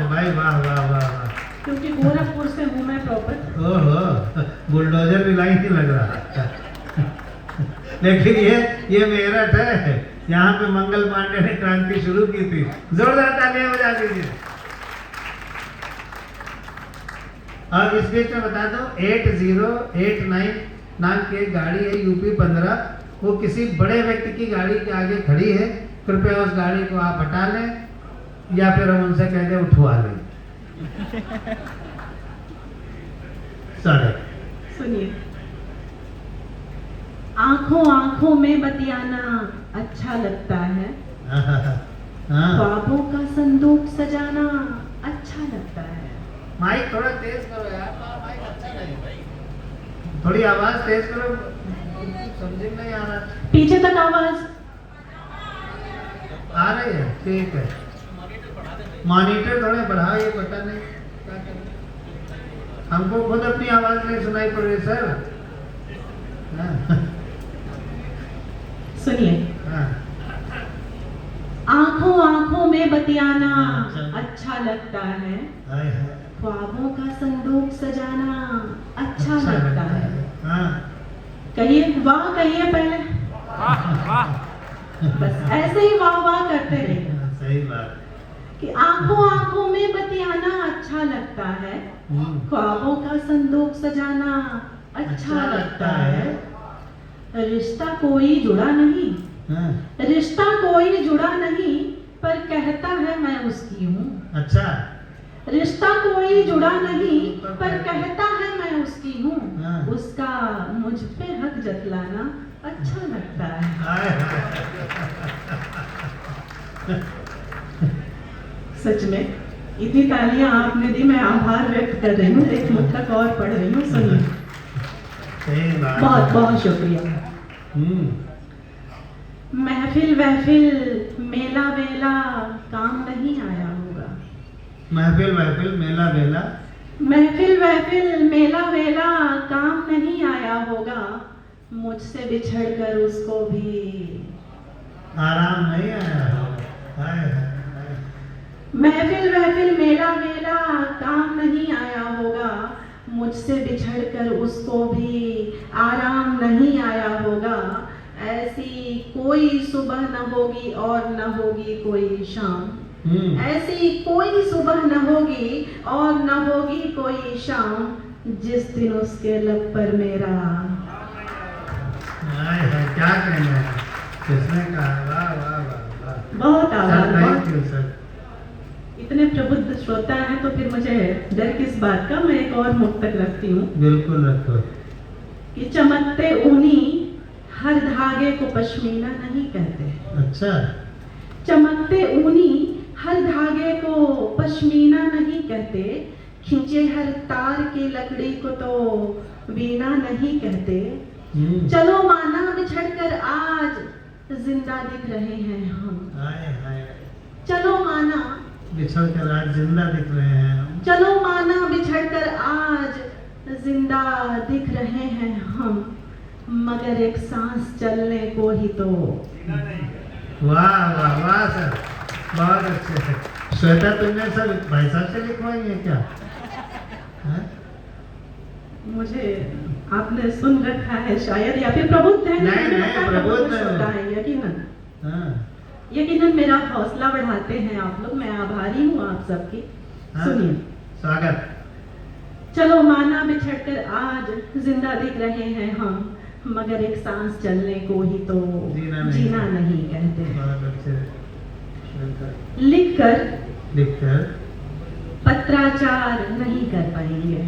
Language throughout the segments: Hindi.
भाई वाह वाह वाह वाह। क्योंकि गोरखपुर से हूँ मैं प्रॉपर। ओहो, बुलडोजर भी लाइन नहीं लग रहा। लेकिन ये मेरठ है, यहाँ पे मंगल पांडे ने क्रांति शुरू की थी। जोरदार तालियां बजा दीजिए। और इस बीच में बता दो 8089 नाम की एक गाड़ी है यूपी 15, वो किसी बड़े व्यक्ति की गाड़ी के आगे खड़ी है। कृपया उस गाड़ी को आप हटा लें या फिर हम उनसे कह दें उठवा लें। सुनिए, आंखों आंखों में बतियाना अच्छा लगता है, ख्वाबों का संदूक सजाना अच्छा लगता है। माइक थोड़ा तेज करो यार, माइक अच्छा नहीं, थोड़ी आवाज तेज करो, समझ में नहीं आ रहा। पीछे तक आवाज आ रही है, ठीक है। मॉनिटर थोड़े बढ़ाओ, ये पता नहीं क्या करें। हमको खुद अपनी आवाज नहीं सुनाई पड़ रही सर। सुनिए, आंखों आंखों में बतियाना अच्छा लगता है, ख्वाबों का संदूक सजाना अच्छा लगता है। कहिए वाह, कहिए पहले। बस ऐसे ही वाह वाह करते रहिए। सही बात कि आंखों आंखों में बतियाना अच्छा लगता है, ख्वाबों का संदूक सजाना अच्छा लगता है। रिश्ता कोई जुड़ा नहीं, रिश्ता कोई जुड़ा नहीं, पर कहता है मैं उसकी हूँ। अच्छा, रिश्ता कोई जुड़ा नहीं, पर कहता है मैं उसकी हूँ। उसका मुझ पे हक जतलाना अच्छा लगता है। सच में इतनी तालियां आपने दी, मैं आभार व्यक्त कर रही हूँ। एक मुक्तक और पढ़ रही हूँ, सुनिए। बहुत बहुत शुक्रिया। महफिल वहफिल मेला वेला काम नहीं आया होगा। महफिल महफिल मेला वेला, महफिल वहफिल मेला वेला काम नहीं आया होगा। मुझसे बिछड़ कर उसको भी आराम नहीं आया होगा। महफिल वहफिल मेला वेला काम नहीं आया होगा। मुझसे बिछड़ कर उसको भी आराम नहीं आया होगा। ऐसी कोई सुबह न होगी और न होगी कोई शाम। ऐसी कोई सुबह न होगी और न होगी कोई शाम, जिस दिन उसके लब पर मेरा। क्या कहना है, किसने कहा? वाह वाह वाह वाह, बहुत आभार। Thank you sir. इतने प्रबुद्ध श्रोता हैं तो फिर मुझे डर किस बात का। मैं एक और मुक्तक रखती हूँ। बिल्कुल रखो। कि चमकते ऊनी हर धागे को पश्मीना नहीं कहते। अच्छा, चमकते ऊनी हर धागे को पश्मीना नहीं कहते। खींचे हर तार की लकड़ी को तो वीणा नहीं कहते। चलो माना बिछड़कर आज जिंदा दिख रहे हैं हम। चलो माना बिछड़कर आज जिंदा दिख रहे हैं हम। चलो माना बिछड़कर आज जिंदा दिख रहे हैं हम, मगर एक सांस चलने को ही तो। वाह वाह वाह सर, बहुत अच्छे है। श्वेता, तुमने सर भाई साहब से लिखवाई है क्या? मुझे आपने सुन रखा है शायद, या फिर प्रबुद्ध है। नहीं प्रबुद्ध है यकीनन। यकीनन मेरा हौसला बढ़ाते हैं आप लोग। मैं आभारी हूँ आप सबकी। सुनिए, स्वागत। चलो माना बिछड़कर आज जिंदा दिख रहे हैं हम, मगर एक सांस चलने को ही तो जीना नहीं कहते। लिखकर पत्राचार नहीं कर पाएंगे।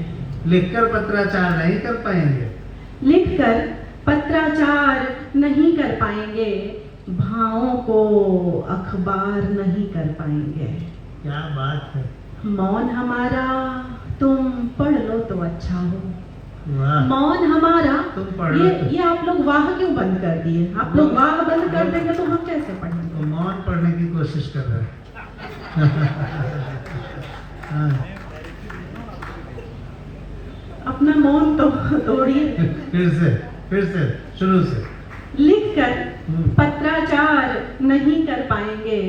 लिखकर पत्राचार नहीं कर पाएंगे। लिखकर पत्राचार नहीं कर पाएंगे। भावों को अखबार नहीं कर पाएंगे। क्या बात है। मौन हमारा तुम पढ़ लो तो अच्छा हो। वाह। मौन हमारा तुम पढ़ लो। ये आप लोग वाह क्यों बंद कर दिए? आप लोग वाह बंद कर देंगे तो हम कैसे पढ़ेंगे? तो मौन पढ़ने की कोशिश कर रहे हैं। अपना मौन तो तोड़िए। फिर से शुरू से। लिखकर पत्राचार नहीं कर पाएंगे।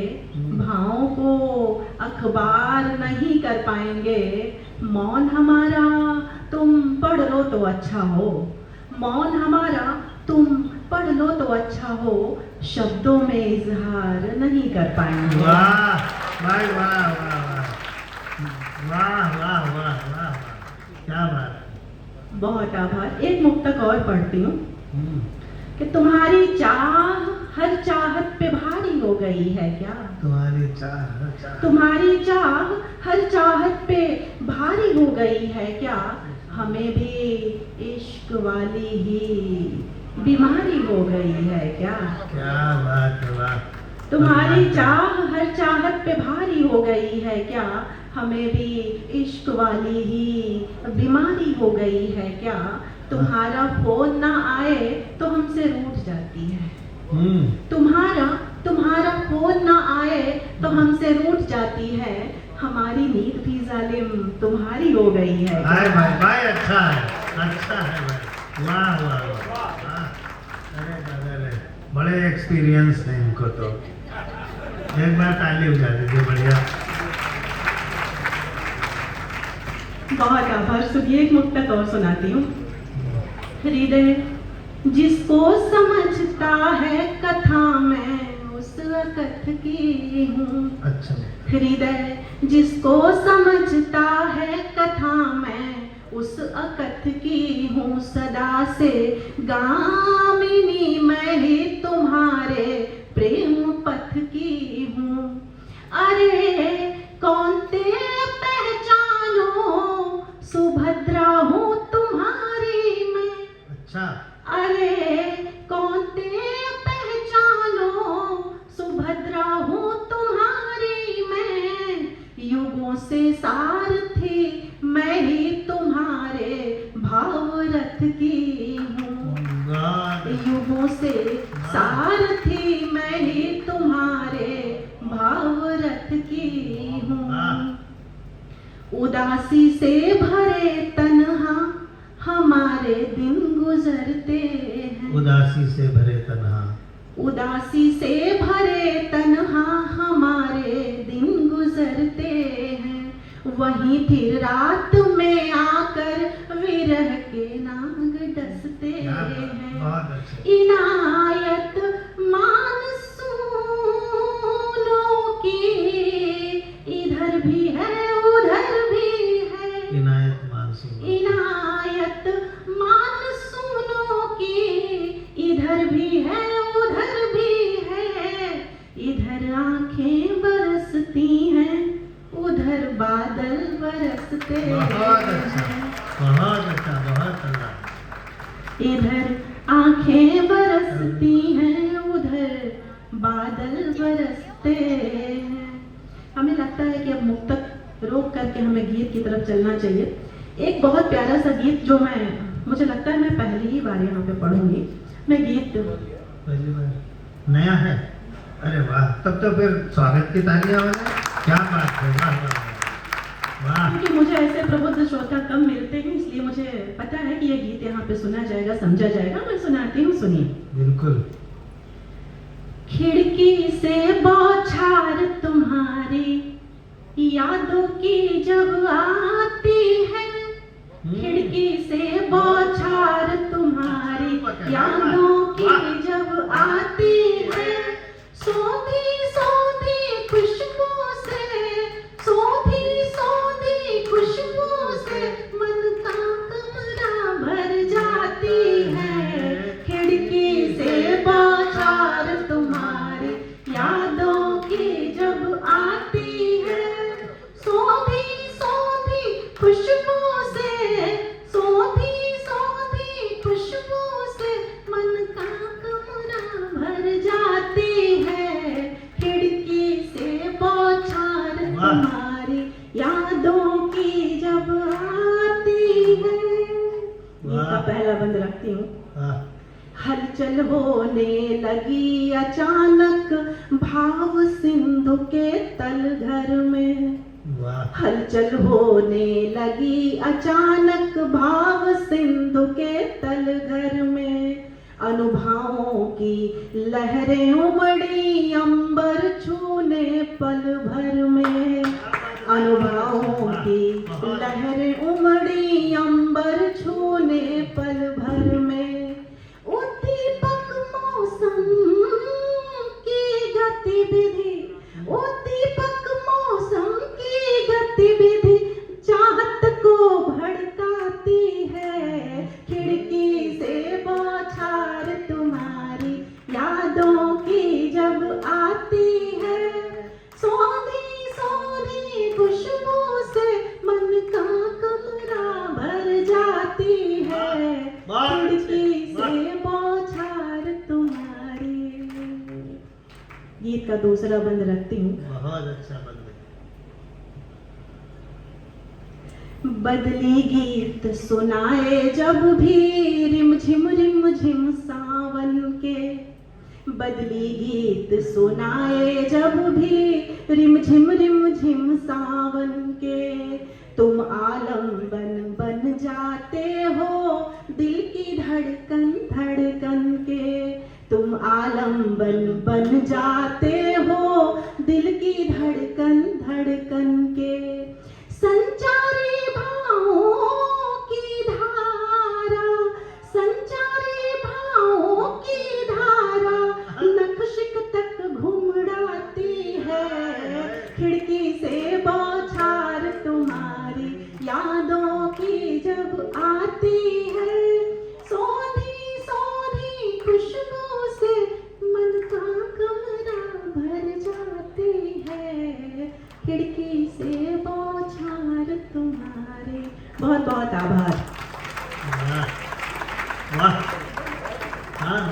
भावों को अखबार नहीं कर पाएंगे। मौन हमारा तुम पढ़ लो तो अच्छा हो, मौन हमारा तुम पढ़ लो तो अच्छा हो, शब्दों में इजहार नहीं कर पाएंगे। वाह भाई, वाह वाह वाह वाह वाह वाह वाह, क्या बात है। बहुत आभार। एक मुक्तक और पढ़ती हूँ हम्म, कि तुम्हारी चाह हर चाहत पे भारी हो गई है क्या, तुम्हारी चाह तुम्हारी चाह हर चाहत पे भारी हो गई है क्या, हमें भी इश्क वाली ही बीमारी हो गई है क्या। क्या बात है, वाह। तुम्हारी चाह हर चाहत पे भारी हो गई है क्या, हमें भी इश्क वाली ही बीमारी हो गई है क्या, तुम्हारा फोन ना आए तो हमसे रूठ जाती है, तुम्हारा फोन ना आए तो हमसे रूठ जाती है, हमारी नींद भी जालिम तुम्हारी हो गई है। भाई भाई भाई, अच्छा है भाई, वाह वाह वाह। अरे दादा रे, बड़े एक्सपीरियंस है इनको तो, एक बार ताली बजा दीजिए, बढ़िया। बहुत आभार। सुनिए एक मुक्तक और सुनाती हूँ। हृदय जिसको समझता है कथा में उस अकथ की हूँ, अच्छा, हृदय जिसको समझता है कथा में उस अकथ की हूँ, सदा से गामिनी मैं ही तुम्हारे प्रेम पथ की हूँ। अरे कौन ते पहचानो सुभद्रा हूँ तुम्हारी मैं, अच्छा, अरे कौन ते पहचानो सुभद्रा हूँ तुम्हारी मैं, युगों से सारथी मैं ही तुम्हारे भावरथ की हूँ, युगों से सारथी मैं ही तुम्हारे भावरथ की हूँ। उदासी से भरे तन्हा हमारे दिन गुजरते हैं, उदासी से भरे तन्हा, उदासी से भरे तन्हा हमारे दिन गुजरते हैं, वहीं फिर रात में आकर विरह के नाग डसते हैं। बहुत अच्छा। इनायत मानसूनों की इधर भी है उधर भी है, इनायत मानसून, इनायत मानसूनों की इधर भी है उधर भी है, इधर आंखें बरसती हैं उधर बादल बरसते बहुत अच्छा, हैं, बहुत अच्छा, बहुत अच्छा। इधर आंखें बरसती हैं उधर बादल बरसते हैं। हमें लगता है कि अब मुक्तक रोक करके हमें गीत की तरफ चलना चाहिए। एक बहुत प्यारा सा गीत जो मुझे लगता है मैं पहली ही बार यहाँ पे पढ़ूंगी। मैं गीत पहली बार नया है, अरे वाह, तब तो फिर स्वागत की तालियां हो जाए, क्या बात है, वाह वाह वाह। क्योंकि मुझे ऐसे प्रबुद्ध श्रोता कम मिलते हैं, इसलिए मुझे पता है कि ये गीत यहाँ पे सुना जाएगा, समझा जाएगा। मैं सुनाती हूँ, सुनिए। बिल्कुल। खिड़की से बौछार तुम्हारी यादों की जब आती है, खिड़की से बौछार तुम्हारी यादों की जब आती है, सोधी सोधी खुशबू से, सोधी सोधी खुशबू से मन का कमरा भर जाती है, खिड़की से बौछार तुम्हारी यादों की जब आती है, सोधी सोधी खुशबू से, सोधी सोधी खुशबू से मन का कमरा भर जाती है, खिड़की से बौछार तुम्हारी यादों की जब आती है। इसका पहला बंद रखती हूँ। हलचल होने लगी अचानक भाव सिंधु के तलघर में, हलचल होने लगी अचानक भाव सिंधु के तलघर में, अनुभवों की लहरें उमड़ी अंबर छूने पल भर में, अनुभवों की लहरें उमड़ी अंबर छूने पल भर में। उद्दीपक मौसम की गतिविधि, उद्दीपक मौसम की गतिविधि चाहत को भड़काती है। खिड़की से बौछार तुम्हारी यादों की जब आती है, सोनी सोनी खुशबू से मन का कमरा भर जाती है। खिड़की से बौछार तुम्हारी। गीत का दूसरा बंद रखती हूँ। बहुत अच्छा बंद। बदली गीत सुनाए जब भी रिमझिम रिमझिम सावन के, बदली गीत सुनाए जब भी रिमझिम रिमझिम सावन के। तुम आलम्बन बन जाते हो दिल की धड़कन धड़कन के, तुम आलम्बन बन जाते हो दिल की धड़कन धड़कन के। संचारी भावों की धारा, संचारी भावों की धारा नखशिक तक घुमड़ाती है। खिड़की से बौछार तुम्हारी यादों की जब आती है, सोनी सोनी खुशबू से मन का कमरा भर जाती है। खिड़की से बौछार तुम्हारे। बहुत बहुत आभार। वाह, हाँ,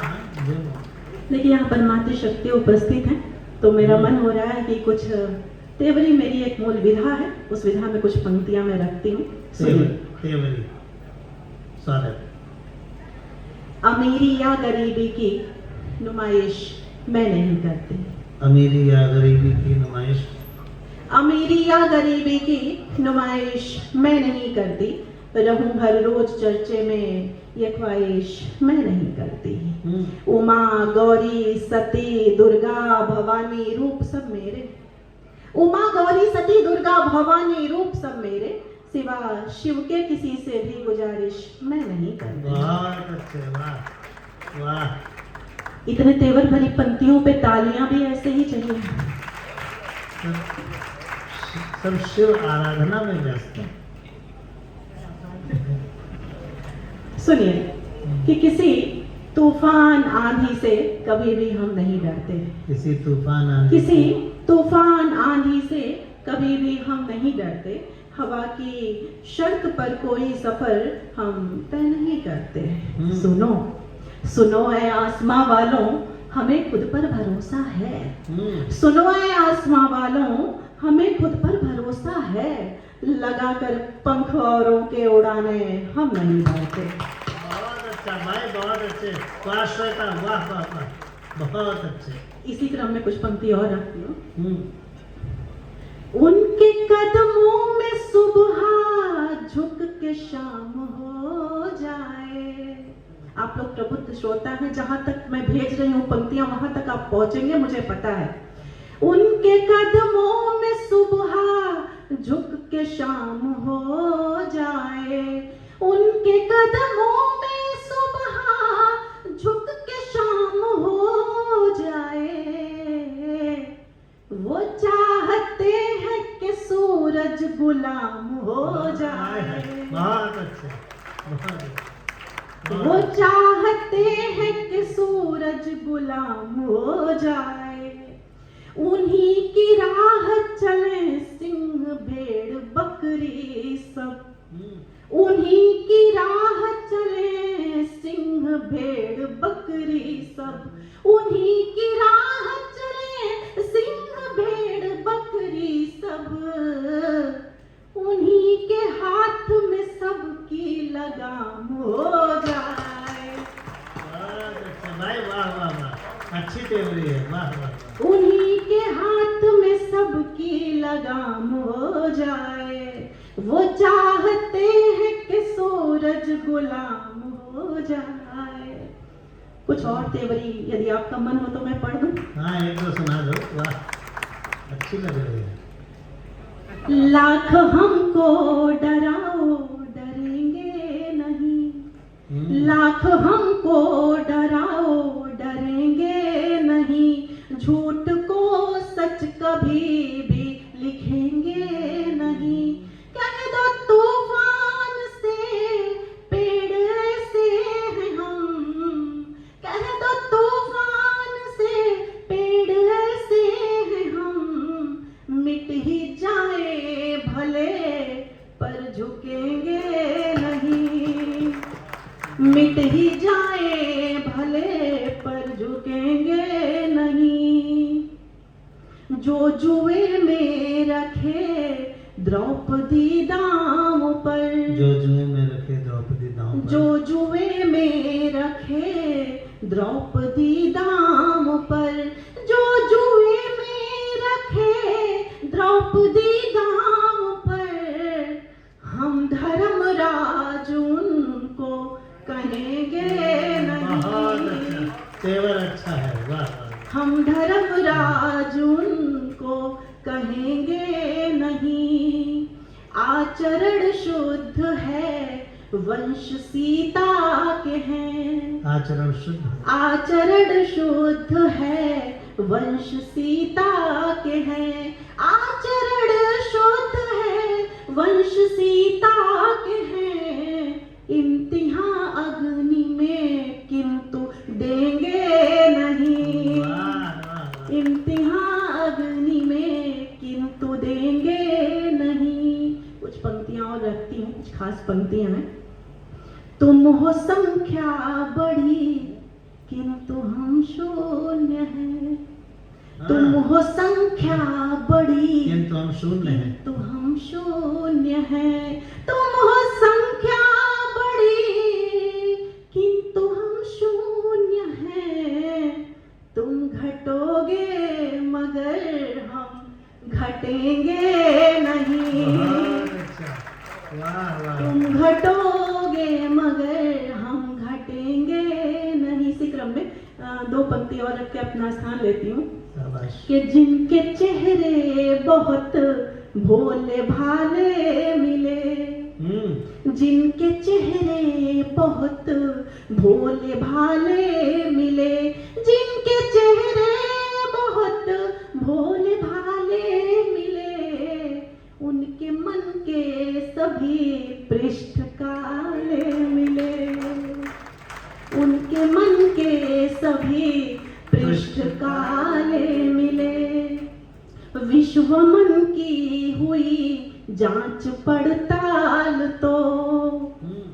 देखिए यहाँ पर मातृ शक्ति उपस्थित है, तो मेरा मन हो रहा है कि कुछ तेवरी मेरी एक मूल विधा है, उस विधा में कुछ पंक्तियां मैं रखती हूँ। तेवरी स्वागत। अमीरी या गरीबी की नुमाइश मैं नहीं करती, अमीरी या गरीबी की नुमाइश, अमीरी या गरीबी की नुमाइश मैं नहीं करती। रहूं हर रोज चर्चे में ये ख्वाहिश मैं नहीं करती। उमा गौरी सती दुर्गा भवानी रूप सब मेरे, उमा गौरी सती दुर्गा भवानी रूप सब मेरे, सिवा शिव के किसी से भी गुजारिश मैं नहीं करती। बहुत अच्छे, वाह वाह। इतने तेवर भरी पंक्तियों पे तालियां भी ऐसे ही चाहिए। सब शिव आराधना में व्यस्त है। सुनिए कि किसी तूफान आंधी से कभी भी हम नहीं डरते, किसी तूफान आंधी, किसी तूफान आंधी से कभी भी हम नहीं डरते। हवा की सड़क पर कोई सफर हम तय नहीं करते। सुनो सुनो ऐ आसमां वालों, हमें खुद पर भरोसा है। सुनो ऐ आसमां वालों, हमें खुद पर भरोसा है। लगाकर पंख औरों के उड़ाने हम नहीं डरते। बहुत अच्छा भाई, बहुत अच्छे, वाह श्वेता, वाह वाह वाह, बहुत अच्छे। इसी क्रम में कुछ पंक्ति और रखती हूँ। उनके कदमों में सुबह झुक के शाम हो जाए। आप लोग प्रबुद्ध श्रोता हैं, जहां तक मैं भेज रही हूँ पंक्तियां वहां तक आप पहुंचेंगे मुझे पता है। उनके कदमों में सुबह झुक के शाम हो जाए, उनके कदमों में सुबह झुक के शाम हो जाए। वो चाहते हैं कि सूरज गुलाम हो जाए। बहुत अच्छे, बहुत अच्छे। वो चाहते हैं कि सूरज गुलाम हो जाए। उन्हीं की राह चले सिंह भेड़ बकरी सब, उन्हीं की राह चले सिंह भेड़ बकरी सब, उन्हीं की राह चले सिंह भेड़ बकरी सब। उन्हीं के हाथ में सबकी लगाम हो जाए। भाई वाह वाह वाह, अच्छी तेवरी है, वाह वाह। उन्हीं के हाथ में सबकी लगाम हो जाए। वो चाहते हैं कि सूरज गुलाम हो जाए। कुछ और तेवरी यदि आपका मन हो तो मैं पढ़ दूं। हाँ, एक दो सुना दो। वाह, अच्छी लग रही है। लाख हमको डराओ डरेंगे नहीं, लाख हमको डराओ डरेंगे नहीं, झूठ को सच कभी भी लिखेंगे नहीं। कह दो तूफान से पेड़ ऐसे हैं हम, कह दो तूफान से पेड़ ऐसे हैं हम, मिट ही जाए भले पर झुकेंगे नहीं, मिट ही जाए भले पर झुकेंगे नहीं। जो जुए में रखे द्रौपदी दाम पर, जो जुए में रखे द्रौपदी दाम पर, जो जुए में रखे द्रौपदी दाम पर, जो जुए में रखे द्रौपदी दाम पर, हम धर्मराज उनको कहेंगे बहुत नहीं, अच्छा, तेवर अच्छा है। वाह वाह। हम धर्मराज उनको कहेंगे नहीं। आचरण शुद्ध है वंश सीता के हैं, आचरण शुद्ध, आचरण शुद्ध है वंश सीता के हैं, आचरण शुद्ध है वंश सीता के हैं। इम्तिहान अग्नि में किंतु देंगे नहीं, वाह वाह। इम्तिहान अग्नि में किंतु देंगे नहीं। कुछ पंक्तियां और रखती हूँ, कुछ खास पंक्तियां हैं। तुम हो संख्या बड़ी किंतु हम शून्य हैं, तुम हो संख्या बड़ी किंतु हम शून्य हैं, किंतु हम शून्य हैं, तुम हो संख्या बड़ी किंतु हम शून्य हैं। तुम घटोगे मगर हम घटेंगे नहीं, बहुत अच्छा। वाह वाह। तुम घटोगे मगर हम घटेंगे नहीं। इसी क्रम में दो पंक्ति और रख के अपना स्थान लेती हूँ। शाबाश। कि जिनके चेहरे बहुत भोले भाले मिले, जिनके चेहरे बहुत भोले भाले मिले, जिनके चेहरे बहुत भोले भाले मिले, उनके मन के सभी पृष्ठ काले मिले, उनके मन के सभी पृष्ठ काले मिले। विश्व मन की हुई जांच पड़ताल तो,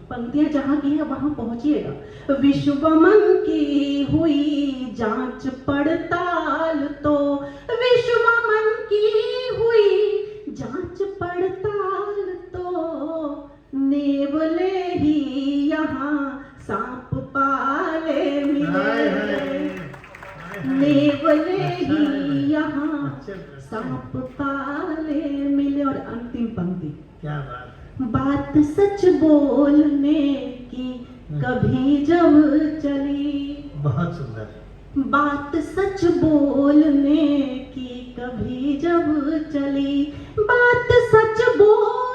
पंक्तियां जहां की है वहां पहुंचिएगा। विश्व मन की हुई जांच पड़ताल तो, विश्व मन की हुई जांच पड़ताल तो, नेवले ही यहाँ सांप पाले मिले, नेवले ही यहाँ सांप पाले मिले। और अंतिम पंक्ति, क्या बात। बात सच बोलने की कभी जब चली, बहुत सुंदर। बात सच बोलने की कभी जब चली, बात सच बोल